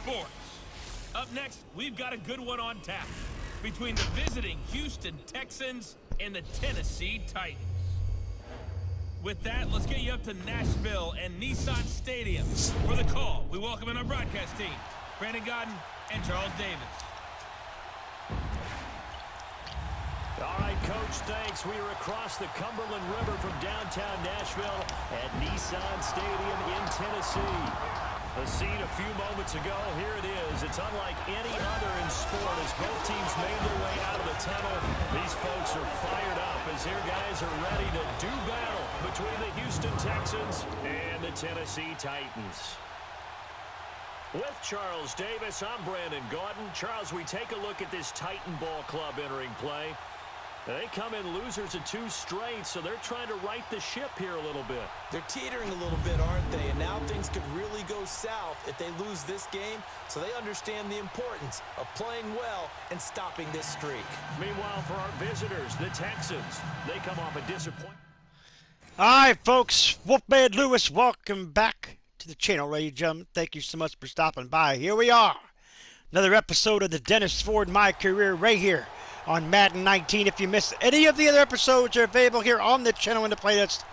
sports. Up next, we've got a good one on tap between the visiting Houston Texans and the Tennessee Titans. With that, let's get you up to Nashville and Nissan Stadium. For the call, we welcome in our broadcast team, Brandon Godden and Charles Davis. All right, Coach, thanks. We are across the Cumberland River from downtown Nashville at Nissan Stadium in Tennessee. The scene a few moments ago, here it is. It's unlike any other in sport as both teams made their way out of the tunnel. These folks are fired up as their guys are ready to do battle between the Houston Texans and the Tennessee Titans. With Charles Davis, I'm Brandon Godden. Charles, we take a look at this Titan ball club entering play. They come in losers of 2 straight, so they're trying to right the ship here a little bit. They're teetering a little bit, aren't they? And now things could really go south if they lose this game, so they understand the importance of playing well and stopping this streak. Meanwhile, for our visitors, the Texans, they come off a disappointment. All right, folks, Wolfman Lewis, welcome back to the channel, ladies and gentlemen. Thank you so much for stopping by. Here we are, another episode of the Dennis Ford My Career right here on Madden 19. If you missed any of the other episodes, they're available here on the channel in the playlist.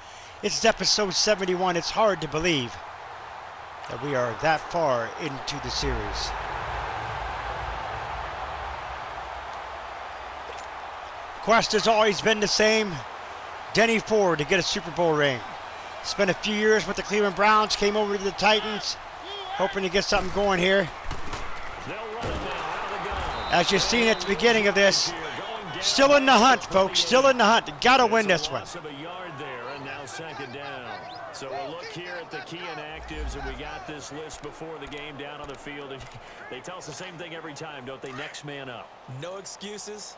It's episode 71. It's hard to believe that we are that far into the series. Quest has always been the same. Denny Ford to get a Super Bowl ring. Spent a few years with the Cleveland Browns, came over to the Titans, hoping to get something going here. As you've seen at the beginning of this, still in the hunt, folks. Still in the hunt. Gotta win this one. Of a yard there, and now second down. So we'll look here at the key inactives, and we got this list before the game down on the field. They tell us the same thing every time, don't they? Next man up. No excuses.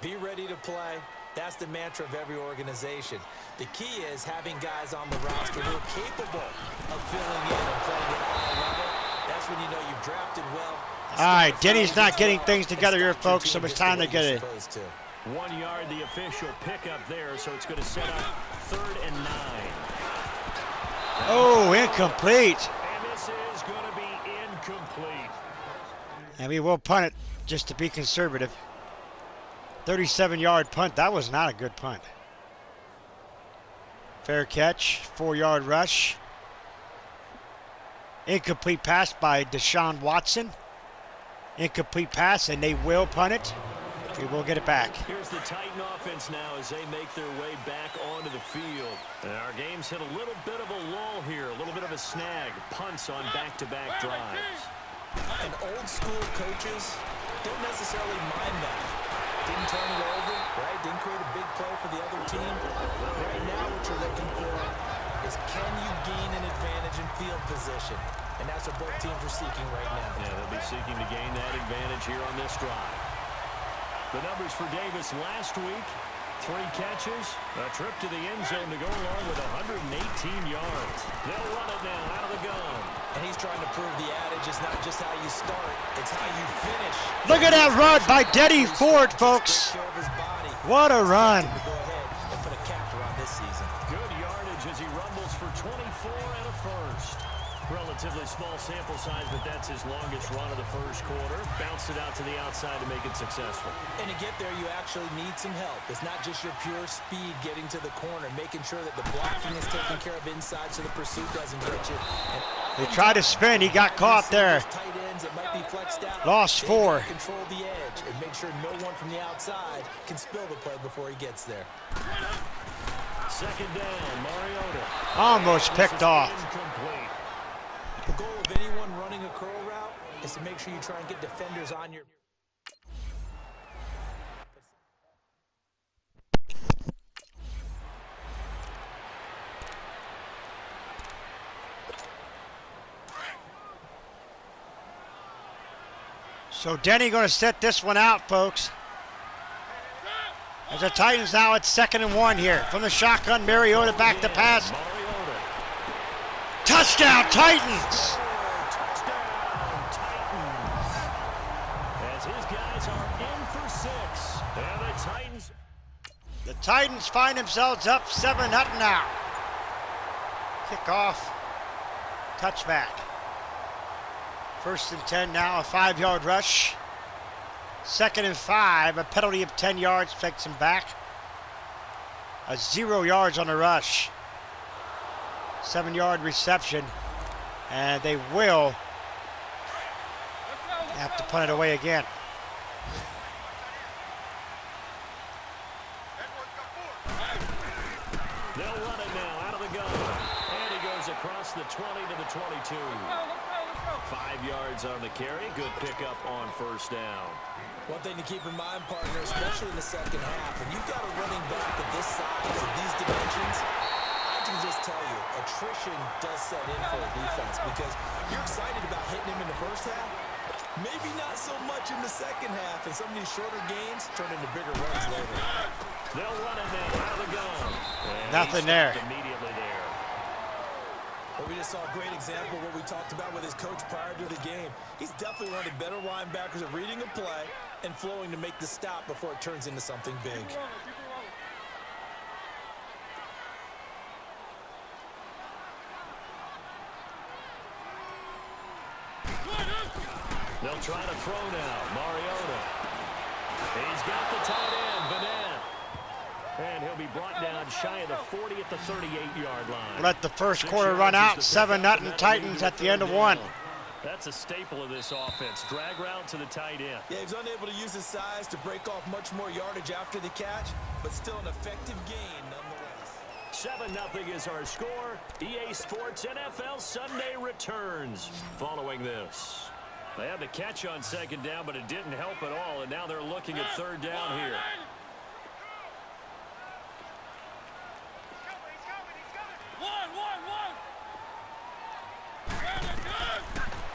Be ready to play. That's the mantra of every organization. The key is having guys on the roster who are capable of filling in and playing at a high level. That's when you know you've drafted well. All right, Denny's not getting things together here, folks, so it's time to get it. 1 yard, the official pickup there, so it's going to set up 3rd and 9. Oh, incomplete. And this is going to be incomplete. And we will punt it just to be conservative. 37-yard punt. That was not a good punt. Fair catch. 4-yard rush. Incomplete pass by Deshaun Watson. Incomplete pass, and they will punt it. We will get it back. Here's the Titan offense now as they make their way back onto the field. And our game's hit a little bit of a lull here, a little bit of a snag. Punts on back-to-back drives. And old school coaches don't necessarily mind that. Didn't turn it over, right? Didn't create a big play for the other team. Right now what you're looking for is can you gain an advantage in field position? And that's what both teams are seeking right now. Yeah, they'll be seeking to gain that advantage here on this drive. The numbers for Davis last week, 3 catches, a trip to the end zone to go along with 118 yards. They'll run it now out of the gun. And he's trying to prove the adage is not just how you start, it's how you finish. Look at that run by Denny Ford, folks. What a run. Go ahead and put a capper on this season. Good yardage as he rumbles for 24 and a first. Relatively small sample size, but that's his longest run of the first quarter. Bounced it out to the outside to make it successful. And to get there, you actually need some help. It's not just your pure speed getting to the corner, making sure that the blocking is taken care of inside so the pursuit doesn't get you. And they tried to spin. He got caught there. Tight ends, it might be flexed out. Lost 4. Control the edge and make sure no one from the outside can spill the play before he gets there. Second down, Mariota. Almost picked off. Incomplete. The goal of anyone running a curl route is to make sure you try and get defenders on your... So Denny going to set this one out, folks. As the Titans now at 2nd and 1 here. From the shotgun, Mariota back to pass. Touchdown, Titans! Touchdown, Titans. As his guys are in for 6. And the Titans... The Titans find themselves up 7-0 now. Kickoff. Touchback. First and 10 now, a 5-yard rush. Second and 5, a penalty of 10 yards takes him back. 0 yards on the rush. 7-yard reception. And they will have to punt it away again. They'll run it now out of the gun. And he goes across the 20 to the 22. 5 yards on the carry. Good pickup on first down. One thing to keep in mind, partner, especially in the second half, when you've got a running back of this size and these dimensions, I can just tell you, attrition does set in for a defense because you're excited about hitting him in the first half. Maybe not so much in the second half, and some of these shorter gains turn into bigger runs later. They'll run it now out of the gun. And Nothing there. Immediately there. But we just saw a great example of what we talked about with his coach prior to the game. He's definitely one of the better linebackers at reading a play and flowing to make the stop before it turns into something big. They'll try to throw now. Mariota. He's got the tight end, Vanette. And he'll be brought down shy of the 40 at the 38-yard line. Let the first quarter run out. 7-0 Titans at the end of one. That's a staple of this offense. Drag route to the tight end. Yeah, he's unable to use his size to break off much more yardage after the catch, but still an effective gain nonetheless. 7-0 is our score. EA Sports NFL Sunday returns following this. They had the catch on second down, but it didn't help at all, and now they're looking at third down here.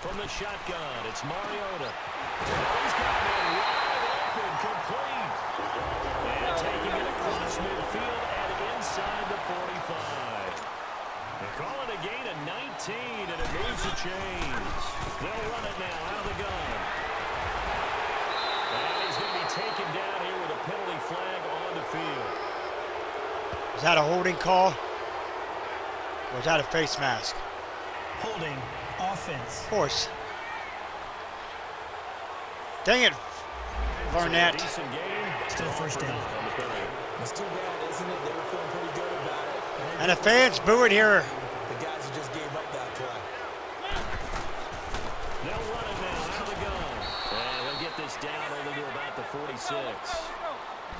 From the shotgun, it's Mariota. He's got it wide open, complete. And taking it across midfield and inside the 45. They call it a gain of 19, and it moves the chains. They'll run it now out of the gun. And he's going to be taken down here with a penalty flag on the field. Is that a holding call? Or is that a face mask? Holding. Offense. Of course. Dang it, Barnett. Decent game. Still first down. It's too bad, isn't it? They were feeling pretty good about it. And the fans booing here. The guys who just gave up that play. They'll run it now out of the gun. And they'll get this down only to about the 46.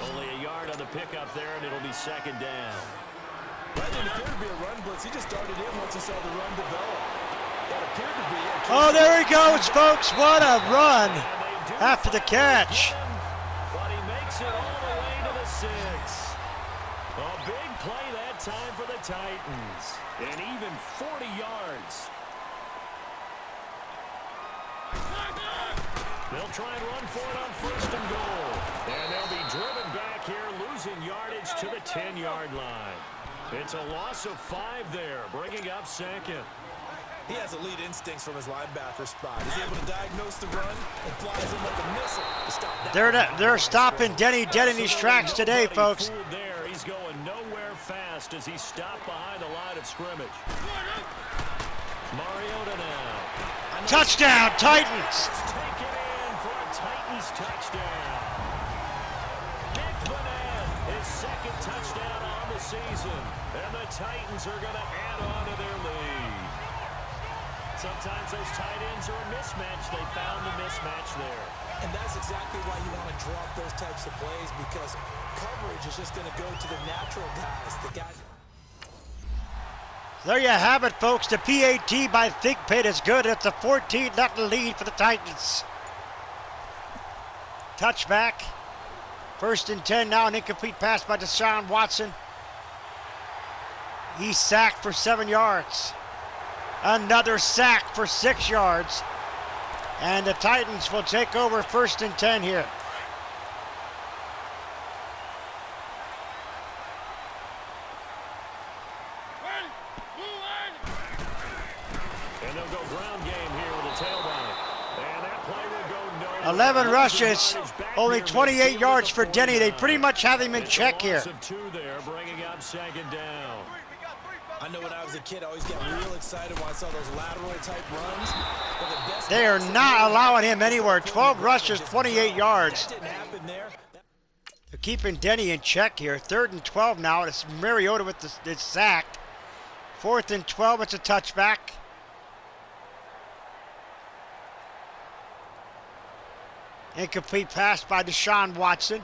Only a yard on the pickup there, and it'll be second down. That didn't appear to be a run blitz. He just started in once he saw the run develop. That appeared to be a Oh, there he goes, folks. What a run after the catch. But he makes it all the way to the 6. A big play that time for the Titans. And even 40 yards. They'll try and run for it on first and goal. And they'll be driven back here, losing yardage to the 10-yard line. It's a loss of 5 there, bringing up second. He has elite instincts from his linebacker spot. He's able to diagnose the run and flies in like a missile to stop that. They're stopping Denny dead in his tracks today, folks. There, he's going nowhere fast as he stopped behind the line of scrimmage. Mariota now. Touchdown, Titans. Take it in for a Titans touchdown. Nick Vanette, his second touchdown on the season. And the Titans are going to add on to their lead. Sometimes those tight ends are a mismatch. They found the mismatch there. And that's exactly why you want to drop those types of plays, because coverage is just going to go to the natural guys, the guys. There you have it, folks. The PAT by ThinkPit is good. It's a 14-0 lead for the Titans. Touchback. First and 10 now. An incomplete pass by Deshaun Watson. He's sacked for 7 yards. Another sack for 6 yards. And the Titans will take over first and 10 here. And they'll go ground game here with a tailback. And that play will go nowhere. 11 rushes, only 28 yards for Denny. They pretty much have him in check here. Of 2 there, bringing up second down. I know when I was a kid, I always got real excited when I saw those lateral type runs. But the best They are not allowing him anywhere. 12 rushes, 28 yards. That didn't happen there. They're keeping Denny in check here. 3rd and 12 now. It's Mariota with it's sacked. 4th and 12. It's a touchback. Incomplete pass by Deshaun Watson.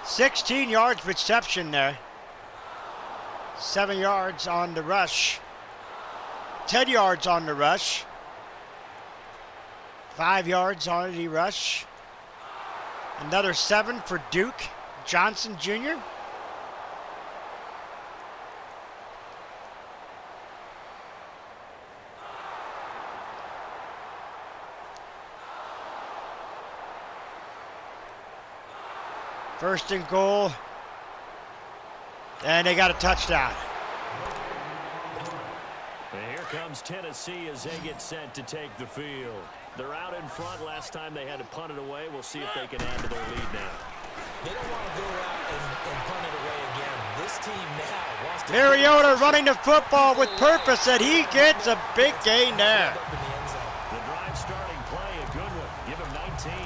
16 yards reception there. 7 yards on the rush. 10 yards on the rush. 5 yards on the rush. Another 7 for Duke Johnson Jr. First and goal. And they got a touchdown. And here comes Tennessee as they get set to take the field. They're out in front. Last time they had to punt it away. We'll see if they can add to their lead now. They don't want to go out and punt it away again. This team now wants to... Mariota running the football with purpose, and he gets a big gain there. The drive starting play, a good one. Give him 19.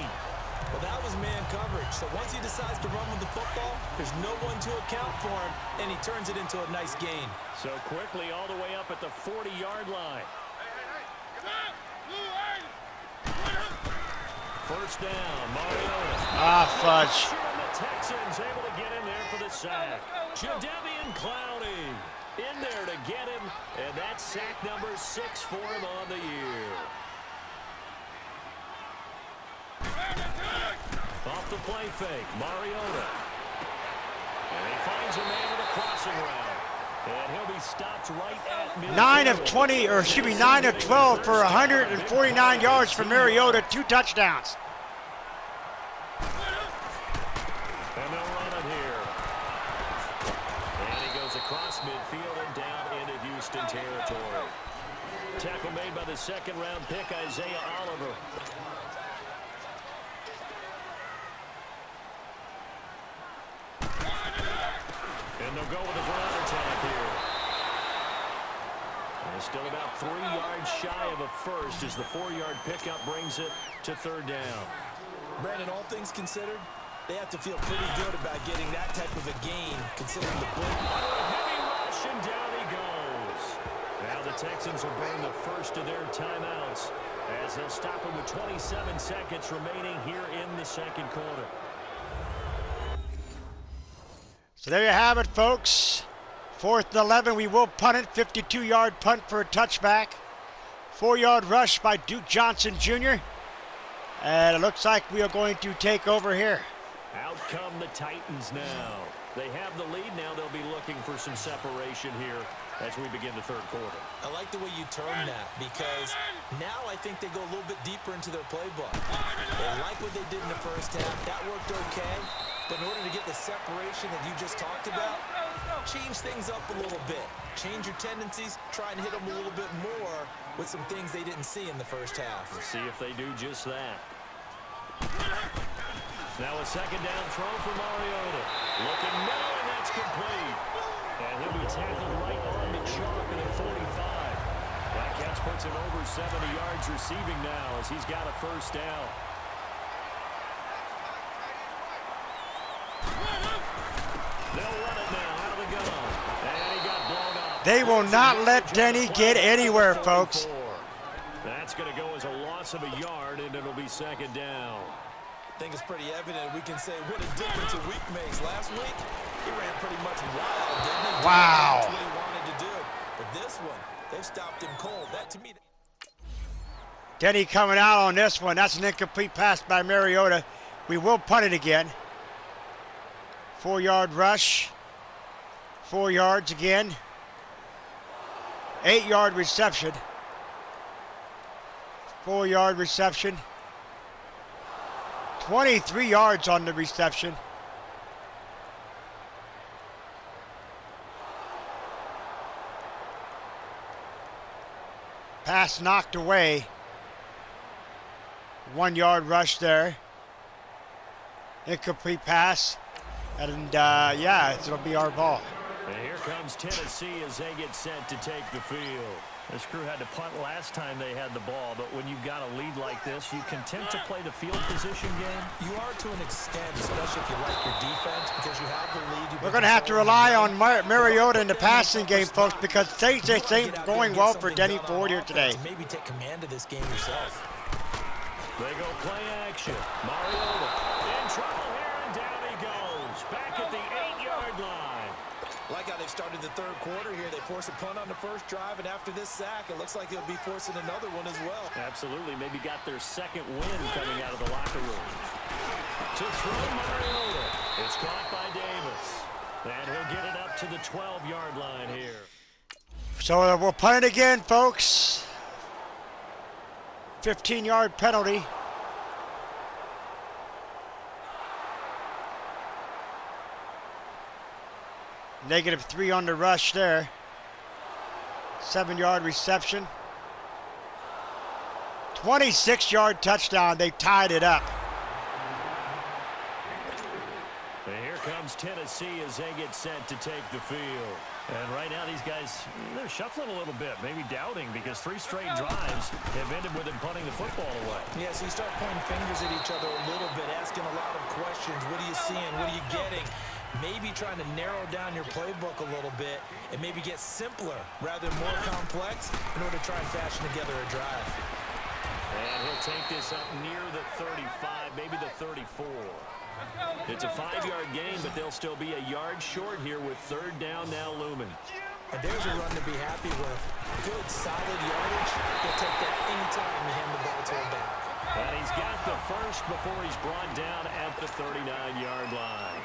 Well, that was man coverage. So once he decides to run with the football, there's no one to account for him, and he turns it into a nice gain. So quickly all the way up at the 40-yard line. First down, Mariota. Ah, fudge. The Texans able to get in there for the sack. Jadeveon Clowney in there to get him, and that's sack number 6 for him on the year. Off the play fake, Mariota. And he finds a man with a crossing route. And he'll be stopped right at midfield. 9 of 12 for 149 yards for Mariota, 2 touchdowns. And they'll run it here. And he goes across midfield and down into Houston territory. Tackle made by the second-round pick, Isaiah Oliver. And they'll go with a ground attack here. And still about 3 yards shy of a first as the 4-yard pickup brings it to 3rd down. Brandon, all things considered, they have to feel pretty good about getting that type of a gain, considering the blitz. Heavy rush, and down he goes. Now the Texans will burn the first of their timeouts as they'll stop him with 27 seconds remaining here in the second quarter. So there you have it, folks. 4th and 11. We will punt it. 52-yard punt for a touchback. 4-yard rush by Duke Johnson Jr. And it looks like we are going to take over here. Out come the Titans now. They have the lead now. They'll be looking for some separation here as we begin the 3rd quarter. I like the way you term that, because now I think they go a little bit deeper into their playbook. They like what they did in the first half. That worked okay. But in order to get the separation that you just talked about, change things up a little bit. Change your tendencies, try and hit them a little bit more with some things they didn't see in the first half. We'll see if they do just that. Now a second down throw for Mariota. Looking middle, and that's complete. And he'll be tackled right on the chalk at the 45. That catch puts him over 70 yards receiving now as he's got a first down. They'll run it now out of the gun. And he got blown up. They will not let Denny get anywhere, folks. That's going to go as a loss of a yard, and it'll be second down. I think it's pretty evident. We can say what a difference a week makes. Last week, he ran pretty much wild, didn't he? Wow. That's what he wanted to do. But this one, they've stopped him cold. That, to me... Denny coming out on this one. That's an incomplete pass by Mariota. We will punt it again. 4-yard rush. 4 yards again. 8-yard reception. 4-yard reception. 23 yards on the reception. Pass knocked away. 1-yard rush there. Incomplete pass. And, yeah, it'll be our ball. And here comes Tennessee as they get set to take the field. This crew had to punt last time they had the ball, but when you've got a lead like this, you can tend to play the field position game. You are to an extent, especially if you like your defense, because you have the lead. We're going to have to rely on Mariota in the passing game, folks, because things ain't going well for Denny Ford here today. Maybe take command of this game yourself. They go play action. Mariota in trouble here, and down he goes. Back at the 8-yard line. Like how they've started the third quarter here. They force a punt on the first drive, and after this sack, it looks like they'll be forcing another one as well. Absolutely. Maybe got their second win coming out of the locker room. To throw Mariota. It's caught by Davis. And he'll get it up to the 12-yard line here. So we'll punt it again, folks. 15-yard penalty. -3 on the rush there. 7-yard reception. 26-yard touchdown. They tied it up. And here comes Tennessee as they get set to take the field. And right now these guys, they're shuffling a little bit, maybe doubting, because 3 straight drives have ended with them punting the football away. Yeah, so you start pointing fingers at each other a little bit, asking a lot of questions. What are you seeing? What are you getting? Maybe trying to narrow down your playbook a little bit and maybe get simpler rather than more complex in order to try and fashion together a drive. And he'll take this up near the 35, maybe the 34. It's a 5-yard gain, but they'll still be a yard short here with 3rd down now looming. And there's a run to be happy with. Good, solid yardage. They'll take that anytime you hand the ball to him back. And he's got the first before he's brought down at the 39-yard line.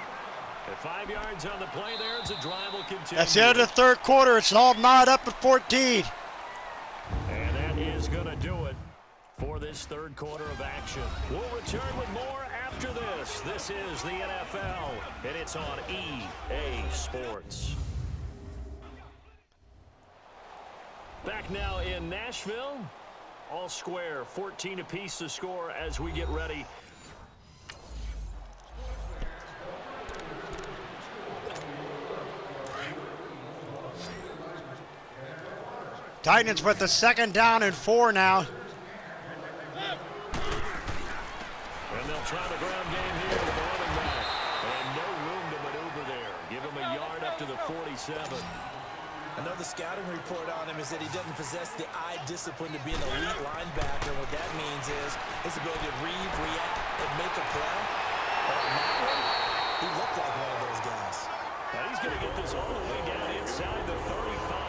At 5 yards on the play there, it's a drive will continue. That's the end of the third quarter. It's all knotted up at 14. And that is going to do it for this third quarter of action. We'll return with more after this. This is the NFL, and it's on EA Sports. Back now in Nashville. All square, 14 apiece to score as we get ready. Titans with the 2nd down and 4 now. And they'll try the ground game here with the running back. And no room to maneuver there. Give him a yard up to the 47. I know the scouting report on him is that he doesn't possess the eye discipline to be an elite linebacker. What that means is his ability to read, react, and make a play. But on that one, he looked like one of those guys. Now he's going to get this all the way down inside the 35.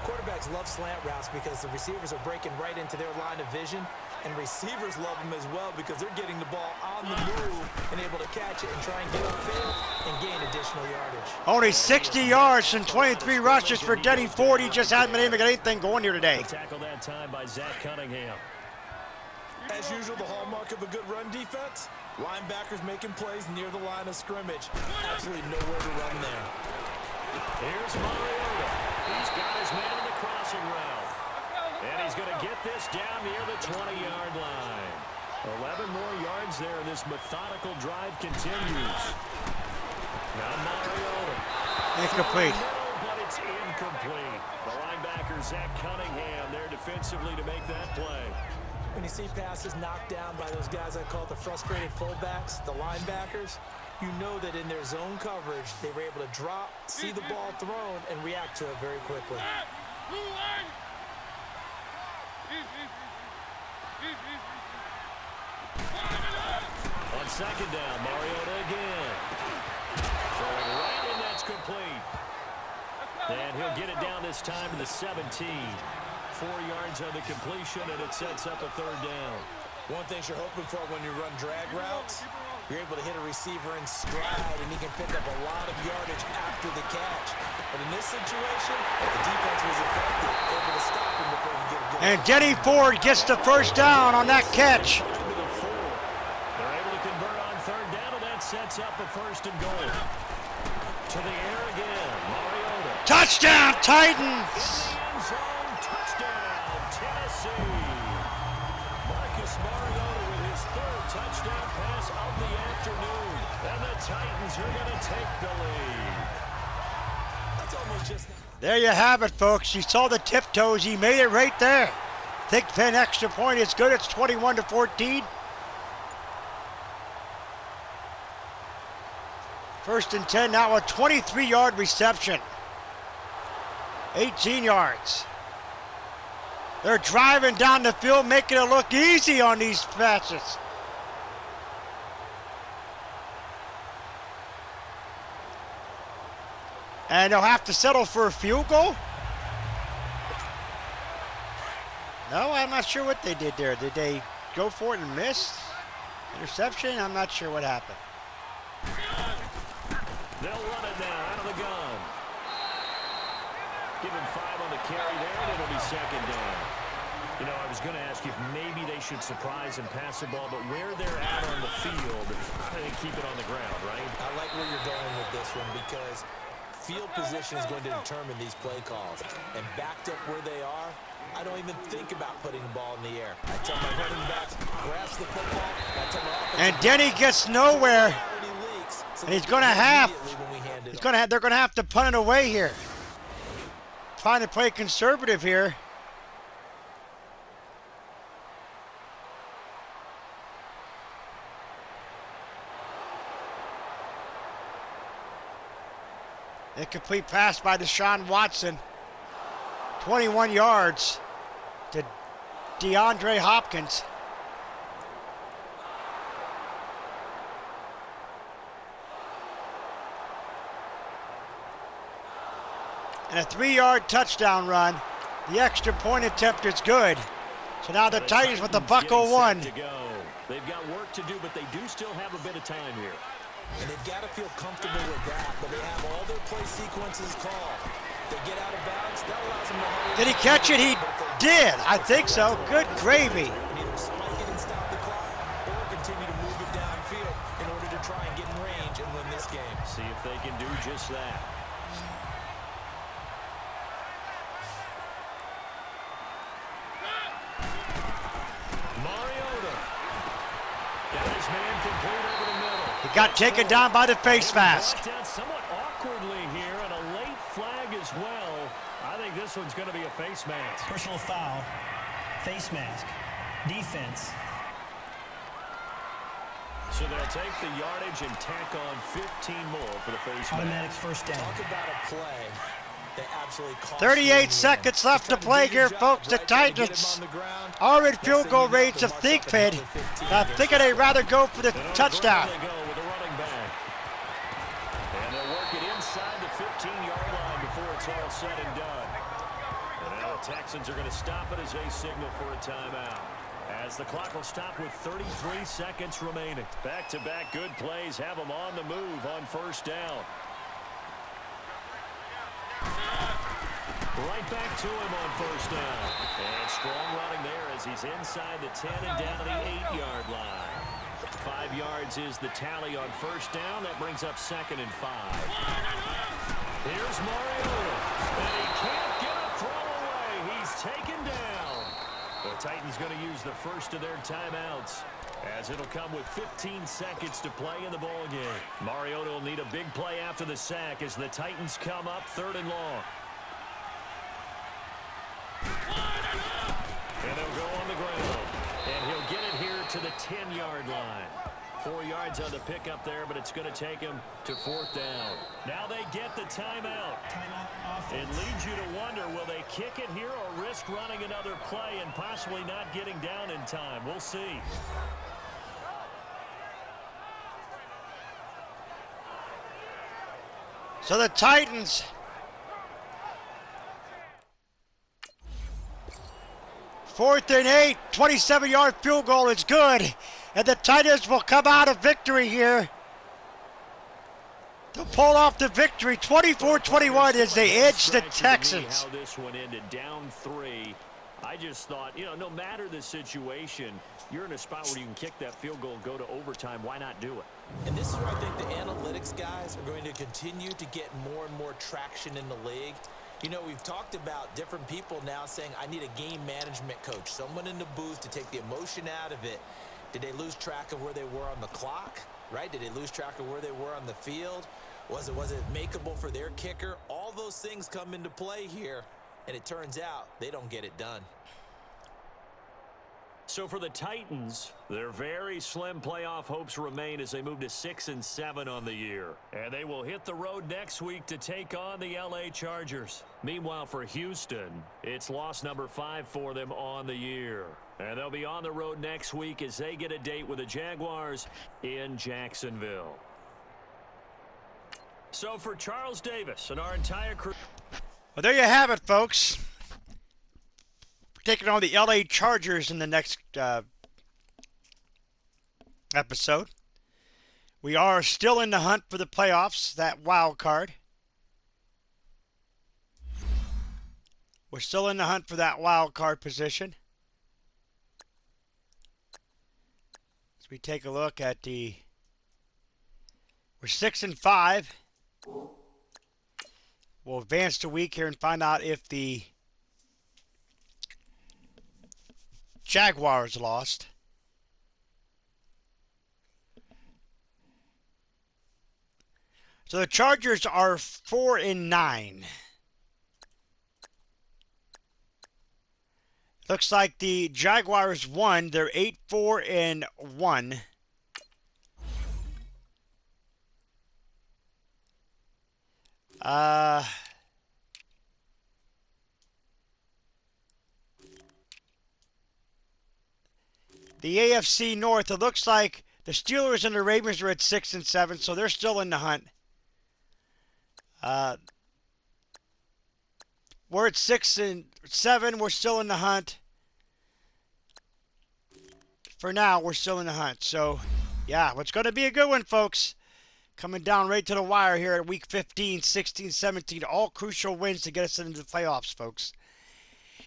Quarterbacks love slant routes because the receivers are breaking right into their line of vision, and receivers love them as well because they're getting the ball on the move and able to catch it and try and get upfield and gain additional yardage. Only 60 yards and 23 rushes for Denny Ford. He just hasn't been able to get anything going here today. Tackle that time by Zach Cunningham. As usual, the hallmark of a good run defense, linebackers making plays near the line of scrimmage. Absolutely nowhere to run there. Here's Mariota. He's got his man in the crossing route. And he's going to get this down near the 20-yard line. 11 more yards there, and this methodical drive continues. Now Mariota. Incomplete. But it's incomplete. The linebacker, Zach Cunningham, there defensively to make that play. When you see passes knocked down by those guys I call the frustrated fullbacks, the linebackers, you know that in their zone coverage, they were able to drop, see the ball thrown, and react to it very quickly. On 2nd down, Mariota again. Throwing right, and that's complete. And he'll get it down this time to the 17. 4 yards on the completion, and it sets up a 3rd down. One thing you're hoping for when you run drag routes, you're able to hit a receiver in stride, and he can pick up a lot of yardage after the catch. But in this situation, the defense was effective, able to stop him before he get a good. And Denny Ford gets the 1st down on that catch. They're able to convert on 3rd down, and that sets up a 1st and goal. To the air again, Mariota. Touchdown, Titans! Touchdown, Tennessee. Marcus Mariota with his 3rd touchdown pass of the afternoon. And the Titans are going to take the lead. There you have it, folks. You saw the tiptoes. He made it right there. Thick pin extra point. It's good. It's 21-14. First and 10 now, a 23-yard reception. 18 yards. They're driving down the field, making it look easy on these passes. And they'll have to settle for a field goal? No, I'm not sure what they did there. Did they go for it and miss? Interception? I'm not sure what happened. They'll run it now out of the gun. Give him 5 on the carry there, and it'll be second down. You know, I was going to ask you if maybe they should surprise and pass the ball, but where they're at on the field, I think keep it on the ground, right? I like where you're going with this one because field position is going to determine these play calls. And backed up where they are, I don't even think about putting the ball in the air. I tell my running backs, grasp the football. I tell my offensive And Denny gets nowhere. so And he's going to have, they're going to have to punt it away here. Trying to play conservative here. Incomplete pass by Deshaun Watson. 21 yards to DeAndre Hopkins. And a 3-yard touchdown run. The extra point attempt is good. So now the Titans with the buckle one. They've got work to do, but they do still have a bit of time here. And they've got to feel comfortable with that, but they have all their play sequences called. They get out of bounds, that allows them to... Did he catch it? He did. I think so. Good gravy. Either spike it and stop the clock, or continue to move it downfield in order to try and get in range and win this game. See if they can do just that. Mariota. Got his man complete over the middle. He got taken down by the face mask. Down somewhat awkwardly here, and a late flag as well. I think this one's going to be a face mask. Personal foul. Face mask. Defense. So they'll take the yardage and tack on 15 more for the face mask. Automatic first down. Talk about a play that absolutely cost 38 seconds left to play here, folks. The Titans are in field goal range of Think Pit. I'm thinking they'd rather go for the touchdown. They go with a running back. And they'll work it inside the 15-yard line before it's all said and done. And now the Texans are going to stop it as they signal for a timeout. As the clock will stop with 33 seconds remaining. Back-to-back good plays have them on the move on first down. Right back to him on first down. And strong running there as he's inside the 10 and down to the 8-yard line. 5 yards is the tally on first down. That brings up 2nd and 5. Here's Mariota. And he can't get a throw away. He's taken down. The Titans going to use the first of their timeouts, as it'll come with 15 seconds to play in the ball game. Mariota will need a big play after the sack as the Titans come up 3rd and long. And they'll go on the ground. And he'll get it here to the 10-yard line. 4 yards on the pickup there, but it's going to take him to 4th down. Now they get the timeout. It leads you to wonder, will they kick it here or risk running another play and possibly not getting down in time? We'll see. So the Titans 4th and 8, 27-yard field goal is good. And the Titans will come out of victory here to pull off the victory. 24-21 as they edge the Texans. How this one ended, down 3. I just thought, you know, no matter the situation, you're in a spot where you can kick that field goal and go to overtime. Why not do it? And this is where I think the analytics guys are going to continue to get more and more traction in the league. You know, we've talked about different people now saying, I need a game management coach, someone in the booth to take the emotion out of it. Did they lose track of where they were on the clock, right? Did they lose track of where they were on the field? Was it makeable for their kicker? All of those things come into play here, and it turns out they don't get it done. So for the Titans, their very slim playoff hopes remain as they move to 6-7 on the year. And they will hit the road next week to take on the LA Chargers. Meanwhile, for Houston, it's loss number 5 for them on the year. And they'll be on the road next week as they get a date with the Jaguars in Jacksonville. So for Charles Davis and our entire crew. Well, there you have it, folks. Taking on the LA Chargers in the next episode. We are still in the hunt for the playoffs, that wild card. We're still in the hunt for that wild card position. As we take a look at we're 6-5. We'll advance a week here and find out if the Jaguars lost. So the Chargers are 4-9. Looks like the Jaguars won. They're 8-4-1. The AFC North, it looks like the Steelers and the Ravens are at 6-7, so they're still in the hunt. We're at 6-7. We're still in the hunt. For now, we're still in the hunt. So, yeah, it's going to be a good one, folks. Coming down right to the wire here at week 15, 16, 17. All crucial wins to get us into the playoffs, folks.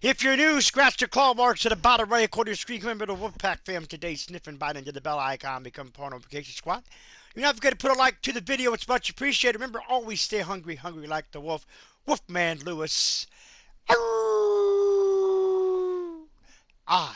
If you're new, scratch the claw marks at the bottom right corner of your screen. Remember the Wolfpack fam today, sniffing by into the bell icon, become part of the notification squad. You're not forget to put a like to the video. It's much appreciated. Remember, always stay hungry, hungry like the wolf. Wolfman Lewis. I